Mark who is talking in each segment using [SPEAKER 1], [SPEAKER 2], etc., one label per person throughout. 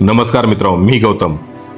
[SPEAKER 1] नमस्कार मित्रांनो, मी गौतम।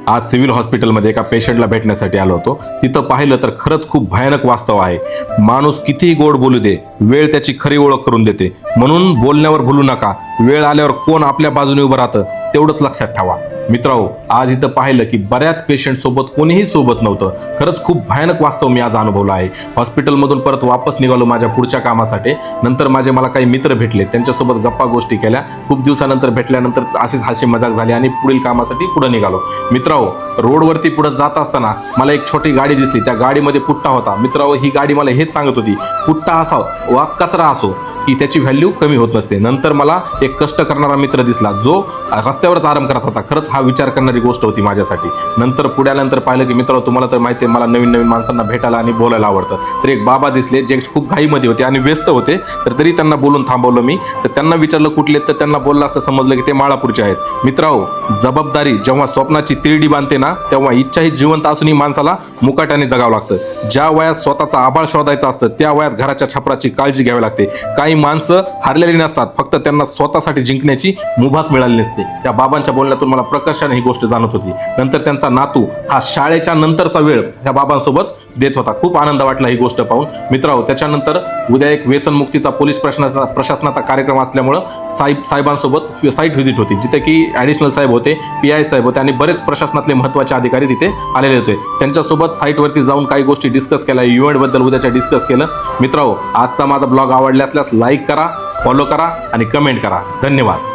[SPEAKER 1] आज सिव्हिल हॉस्पिटलमध्ये एका पेशंटला भेटण्यासाठी आलो होतो। तिथं पाहिलं तर खरंच खूप भयानक वास्तव आहे। माणूस कितीही गोड बोलू दे, वेळ त्याची खरी ओळख करून देते। म्हणून बोलण्यावर भुलू नका। वेळ आल्यावर कोण आपल्या बाजूने उभं राहतं तेवढंच लक्षात ठेवा। मित्रांनो, आज इथं पाहिलं की बऱ्याच पेशंट सोबत कोणीही सोबत नव्हतं। खरंच खूप भयानक वास्तव मी आज अनुभवलं आहे। हॉस्पिटलमधून परत वापस निघालो माझ्या पुढच्या कामासाठी। नंतर मला काही मित्र भेटले, त्यांच्यासोबत गप्पा गोष्टी केल्या। खूप दिवसानंतर भेटल्यानंतर अशीच हास्य मजाक झाली आणि पुढील कामासाठी पुढे निघालो। मित्रांनो, रोडवरती पुढे जात असताना मला एक छोटी गाडी दिसली। त्या गाडीमध्ये पुट्टा होता। मित्रांनो, ही गाडी मला हेच सांगत होती, पुट्टा असाव वा कचरा असो की त्याची व्हॅल्यू कमी होत नसते। नंतर मला एक कष्ट करणारा मित्र दिसला, जो रस्त्यावरच आराम करत होता। खरंच हा विचार करणारी गोष्ट होती माझ्यासाठी। नंतर पुढ्यानंतर पाहिलं की मित्रांनो, तुम्हाला तर माहिती आहे मला नवीन नवीन माणसांना भेटायला आणि बोलायला आवडतं। तर एक बाबा दिसले, जे खूप घाईमध्ये होते आणि व्यस्त होते। तर तरी त्यांना बोलून थांबवलं मी। तर त्यांना विचारलं कुठले, तर त्यांना बोललं असं समजलं की ते माळापूरचे आहेत। मित्रांनो, जबाबदारी जेव्हा स्वप्नाची तिरडी बांधते ना, तेव्हा इच्छाही जिवंत असूनही माणसाला मुकाट्याने जगावं लागतं। ज्या वयात स्वतःचा आभाळ शोधायचा असतं, त्या वयात घराच्या छपराची काळजी घ्यावी लागते। काही माणसं हरलेली नसतात, फक्त त्यांना स्वतःसाठी जिंकण्याची मुभाच मिळाली नसते। त्या बाबांच्या बोलण्यातून मला प्रकर्षाने ही गोष्ट जाणवत होती। नंतर त्यांचा नातू हा शाळेच्या नंतरचा वेळ त्या बाबांसोबत देत होता। खूप आनंद वाटला ही गोष्ट पाहून। मित्रांनो, त्याच्यानंतर उद्या एक व्यसनमुक्तीचा पोलीस प्रशासनाचा कार्यक्रम असल्यामुळं साहेबांसोबत साईट व्हिजिट होती, जिथे की ॲडिशनल साहेब होते, PI साहेब होते आणि बरेच प्रशासनातले महत्त्वाचे अधिकारी तिथे आलेले होते। त्यांच्यासोबत साईटवरती जाऊन काही गोष्टी डिस्कस केल्या, इव्हेंटबद्दल उद्याच्या डिस्कस केलं। मित्रांनो, आजचा माझा ब्लॉग आवडला असल्यास लाईक करा, फॉलो करा आणि कमेंट करा। धन्यवाद।